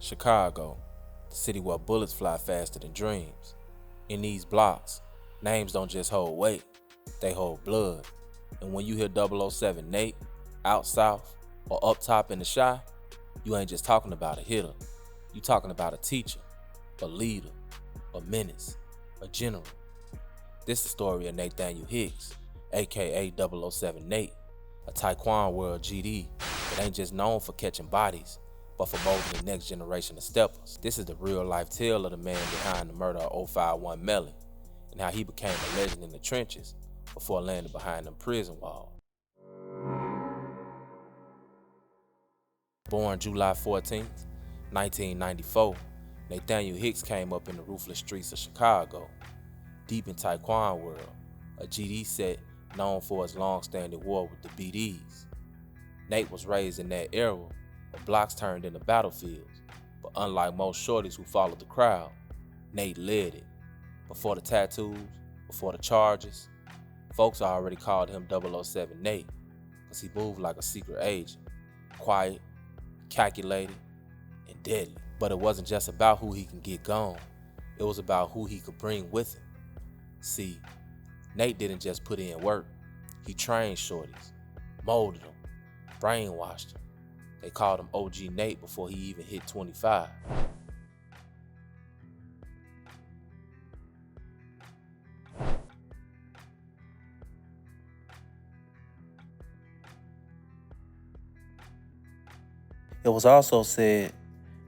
Chicago, the city where bullets fly faster than dreams. In these blocks, names don't just hold weight, they hold blood. And when you hear 007 Nate, out south, or up top in the Chi, you ain't just talking about a hitter. You talking about a teacher, a leader, a menace, a general. This is the story of Nathaniel Hicks, aka 007 Nate, a Tyquan World GD that ain't just known for catching bodies, but for molding the next generation of steppers. This is the real life tale of the man behind the murder of 051 Melly, and how he became a legend in the trenches before landing behind them prison walls. Born July 14th, 1994, Nathaniel Hicks came up in the ruthless streets of Chicago, deep in Tyquan World, a GD set known for its long-standing war with the BDs. Nate was raised in that era where blocks turned into battlefields, but unlike most shorties who followed the crowd, Nate led it. Before the tattoos, before the charges, folks already called him 007 Nate because he moved like a secret agent, quiet, calculated, and deadly. But it wasn't just about who he can get gone, it was about who he could bring with him. See, Nate didn't just put in work, he trained shorties, molded them, brainwashed them. They called him OG Nate before he even hit 25. It was also said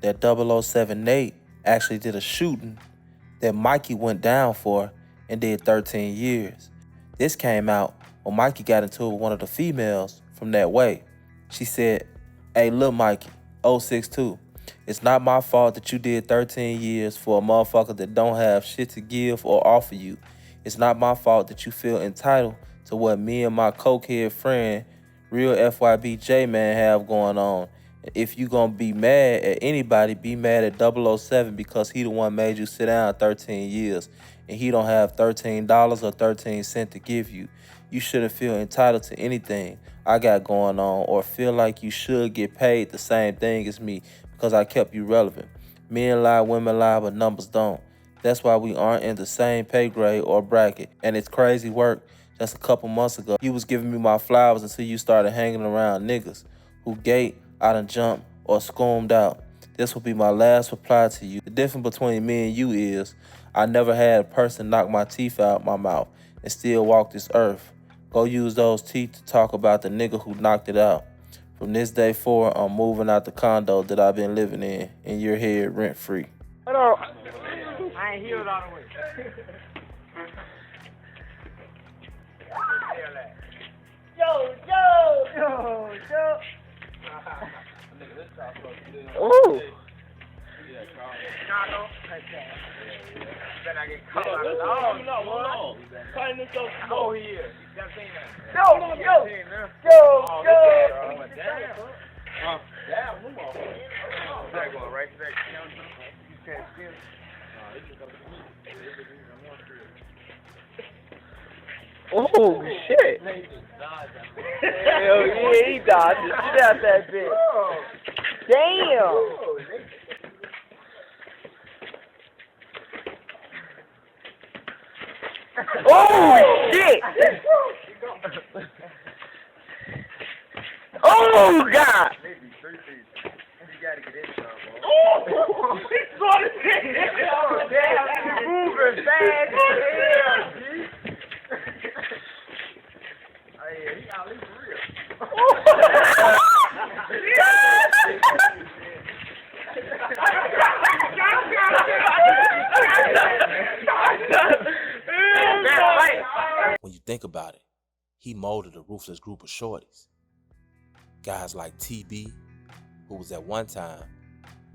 that 007 Nate actually did a shooting that Mikey went down for and did 13 years. This came out when Mikey got into it with one of the females from that way. She said, "Hey, lil Mikey, 062, it's not my fault that you did 13 years for a motherfucker that don't have shit to give or offer you. It's not my fault that you feel entitled to what me and my cokehead friend, real FYB J-Man, have going on. If you gonna be mad at anybody, be mad at 007 because he the one made you sit down 13 years and he don't have $13 or 13 cents to give you. You shouldn't feel entitled to anything I got going on or feel like you should get paid the same thing as me because I kept you relevant. Men lie, women lie, but numbers don't. That's why we aren't in the same pay grade or bracket. And it's crazy work. Just a couple months ago, you was giving me my flowers until you started hanging around niggas who gate, I done jumped or scomed out. This will be my last reply to you. The difference between me and you is I never had a person knock my teeth out my mouth and still walk this earth. Go use those teeth to talk about the nigga who knocked it out. From this day forward, I'm moving out the condo that I've been living in your head rent-free." Hold on. I ain't healed all the way. Yo. Ooh. Then I get caught out of the no. Cutting this so slow here. Yo. Damn, move on. That going right to that counter. You can't see him. Oh, shit. Hell yeah, he dodged the shit out that bitch. Damn. Oh, shit. Oh, God. Maybe 3 feet. You gotta get in some, bro. Oh, he's going to get it. Oh, damn. He's moving fast as hell, G. Oh, yeah, he out for real. When you think about it, he molded a ruthless group of shorties. Guys like TB, who was at one time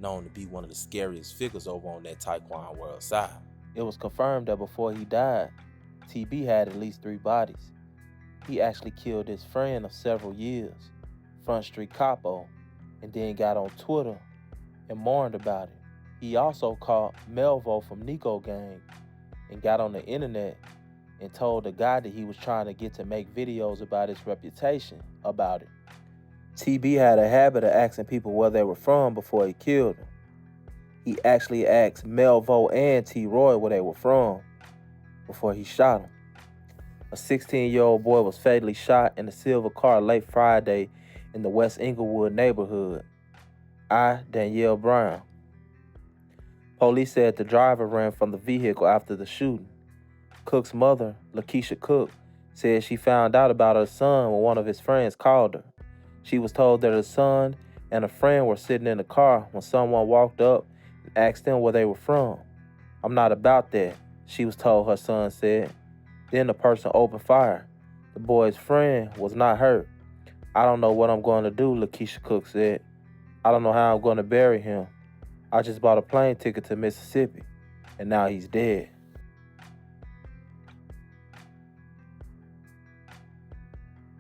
known to be one of the scariest figures over on that Tyquan World side. It was confirmed that before he died, TB had at least 3 bodies. He actually killed his friend of several years, Front Street Capo, and then got on Twitter and mourned about it. He also caught Melvo from Nico Gang and got on the internet and told the guy that he was trying to get to make videos about his reputation about it. TB had a habit of asking people where they were from before he killed them. He actually asked Melvo and T-Roy where they were from before he shot them. A 16-year-old boy was fatally shot in a silver car late Friday in the West Inglewood neighborhood. Danielle Brown. Police said the driver ran from the vehicle after the shooting. Cook's mother, Lakeisha Cook, said she found out about her son when one of his friends called her. She was told that her son and a friend were sitting in the car when someone walked up and asked them where they were from. "I'm not about that," she was told, her son said. Then the person opened fire. The boy's friend was not hurt. "I don't know what I'm going to do," Lakeisha Cook said. "I don't know how I'm going to bury him. I just bought a plane ticket to Mississippi, and now he's dead."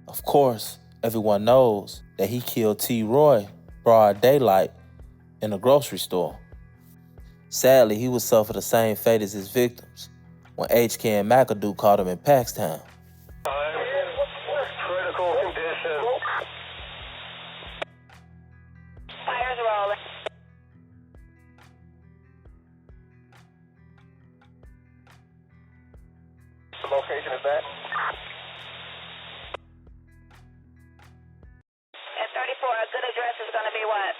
Of course, everyone knows that he killed T-Roy broad daylight in a grocery store. Sadly, he would suffer the same fate as his victims when HK and McAdoo caught him in Paxtown. Critical condition. Fires rolling. The location is that? At 34, a good address is going to be what?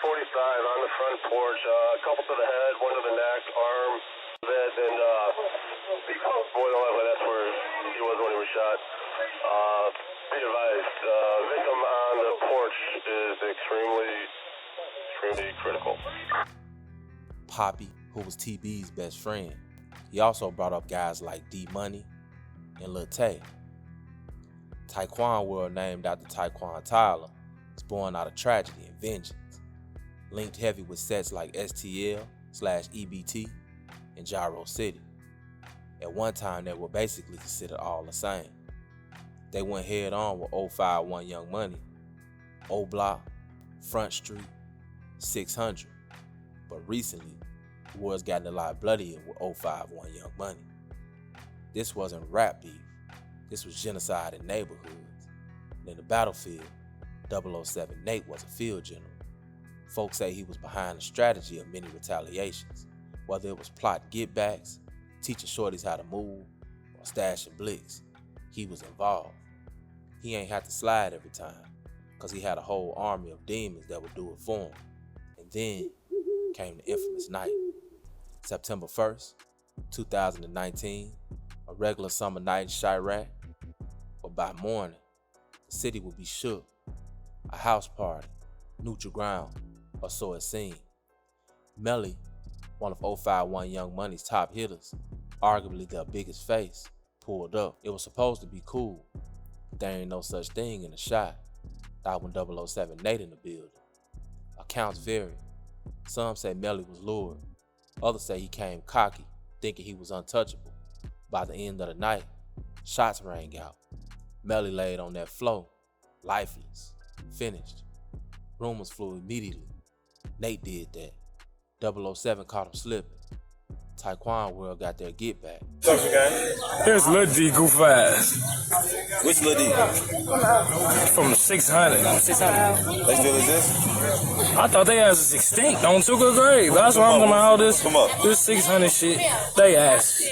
45 on the front porch, a couple to the head, one to the neck, arm, head, and more than likely that's where he was when he was shot. Be advised, victim on the porch is extremely critical. Poppy, who was TB's best friend, he also brought up guys like D-Money and Lil Tay. Tyquan World, named after Tyquan Tyler, was born out of tragedy and vengeance. Linked heavy with sets like STL/EBT and Gyro City. At one time, they were basically considered all the same. They went head on with 051 Young Money, O Block, Front Street, 600. But recently, the war's gotten a lot bloodier with 051 Young Money. This wasn't rap beef. This was genocide in neighborhoods. And in the battlefield, 007 Nate was a field general. Folks say he was behind the strategy of many retaliations, whether it was plotting get-backs, teaching shorties how to move, or stashing blicks. He was involved. He ain't had to slide every time, because he had a whole army of demons that would do it for him. And then came the infamous night. September 1st, 2019, a regular summer night in Chiraq, but by morning, the city would be shook. A house party, neutral ground, or so it seemed. Melly, one of 051 Young Money's top hitters, arguably their biggest face, pulled up. It was supposed to be cool, but there ain't no such thing in a shot. Not when 007 Nate in the building. Accounts vary. Some say Melly was lured. Others say he came cocky, thinking he was untouchable. By the end of the night, shots rang out. Melly laid on that floor, lifeless, finished. Rumors flew immediately. Nate did that. 007 caught him slipping. Tyquan World got their get back. Here's Lil D Goof Ass. Which Lil D? From the 600. 600. They still exist? I thought they ass was extinct on 2nd grade. That's why I'm talking about all this. This 600 shit. They ass.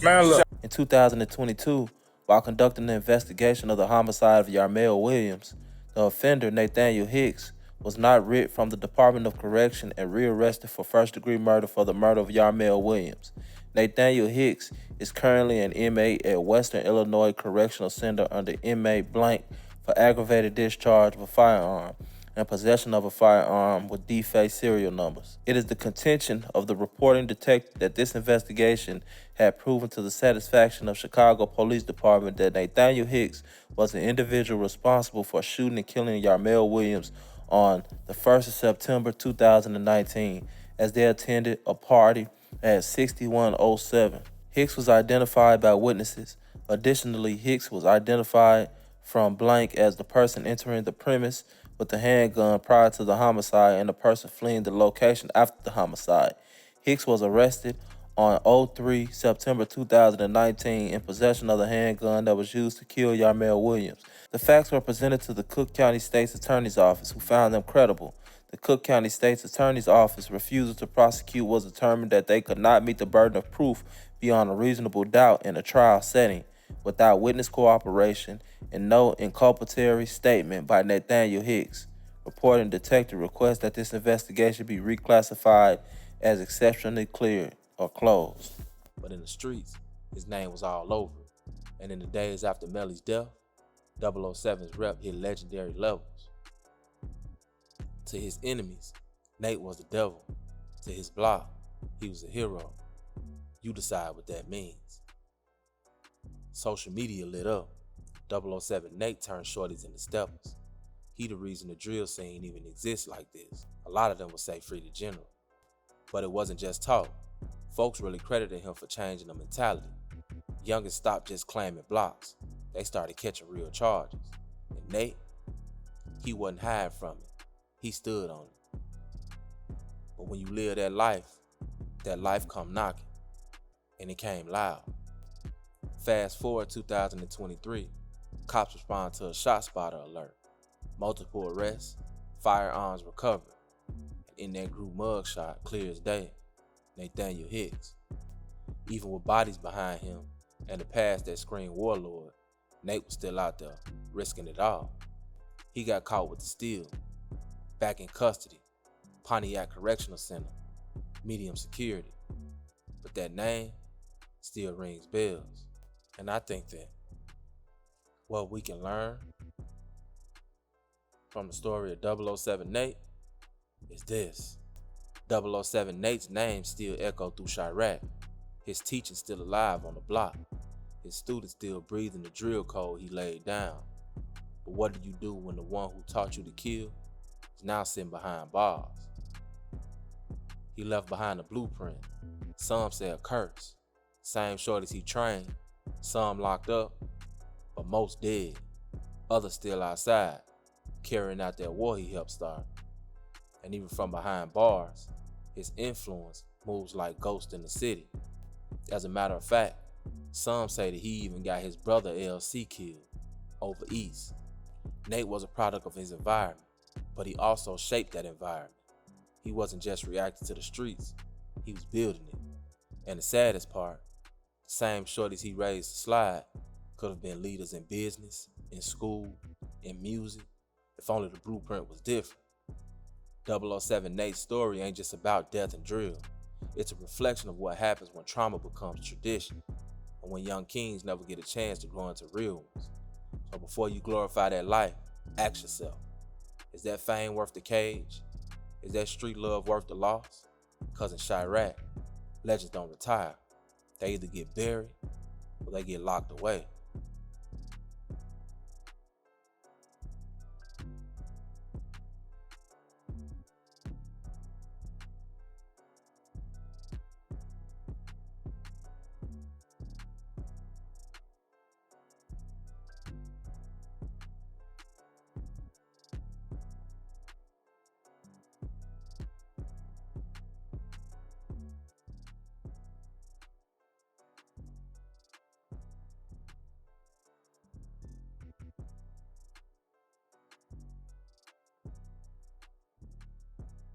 Man, look. In 2022, while conducting an investigation of the homicide of Yarmel Williams, the offender, Nathaniel Hicks, was not writ from the Department of Correction and rearrested for first-degree murder for the murder of Yarmel Williams. Nathaniel Hicks is currently an inmate at Western Illinois Correctional Center under inmate blank for aggravated discharge of a firearm and possession of a firearm with defaced serial numbers. It is the contention of the reporting detective that this investigation had proven to the satisfaction of Chicago Police Department that Nathaniel Hicks was the individual responsible for shooting and killing Yarmel Williams on the 1st of September 2019 as they attended a party at 6107. Hicks was identified by witnesses. Additionally, Hicks was identified from blank as the person entering the premise with the handgun prior to the homicide and the person fleeing the location after the homicide. Hicks was arrested on 03 September 2019 in possession of the handgun that was used to kill Yarmel Williams. The facts were presented to the Cook County State's Attorney's Office, who found them credible. The Cook County State's Attorney's Office refusal to prosecute was determined that they could not meet the burden of proof beyond a reasonable doubt in a trial setting without witness cooperation and no inculpatory statement by Nathaniel Hicks. Reporting detective requests that this investigation be reclassified as exceptionally clear or closed. But in the streets, his name was all over it. And in the days after Melly's death, 007's rep hit legendary levels. To his enemies, Nate was the devil. To his block, he was a hero. You decide what that means. Social media lit up. 007 Nate turned shorties into steppers. He the reason the drill scene even exists like this. A lot of them would say free the general. But it wasn't just talk. Folks really credited him for changing the mentality. Youngins stopped just claiming blocks. They started catching real charges. And Nate, he wasn't hiding from it. He stood on it. But when you live that life come knocking. And it came loud. Fast forward 2023, cops respond to a shot spotter alert. Multiple arrests, firearms recovered. And in that group mugshot, clear as day, Nathaniel Hicks. Even with bodies behind him and the past that screamed warlord, Nate was still out there, risking it all. He got caught with the steel, back in custody, Pontiac Correctional Center, medium security. But that name still rings bells. And I think that what we can learn from the story of 007 Nate is this. 007 Nate's name still echoed through Chiraq. His teaching still alive on the block. His students still breathing the drill code he laid down. But what do you do when the one who taught you to kill is now sitting behind bars? He left behind a blueprint. Some say a curse. Same shorties he trained. Some locked up, but most dead. Others still outside, carrying out that war he helped start. And even from behind bars, his influence moves like ghosts in the city. As a matter of fact, some say that he even got his brother LC killed over east. Nate was a product of his environment, but he also shaped that environment. He wasn't just reacting to the streets, he was building it. And the saddest part, the same shorties he raised to slide could have been leaders in business, in school, in music, if only the blueprint was different. 007 Nate's story ain't just about death and drill. It's a reflection of what happens when trauma becomes tradition, and when young kings never get a chance to grow into real ones. So before you glorify that life, ask yourself, is that fame worth the cage? Is that street love worth the loss? Because in Chiraq, legends don't retire. They either get buried or they get locked away.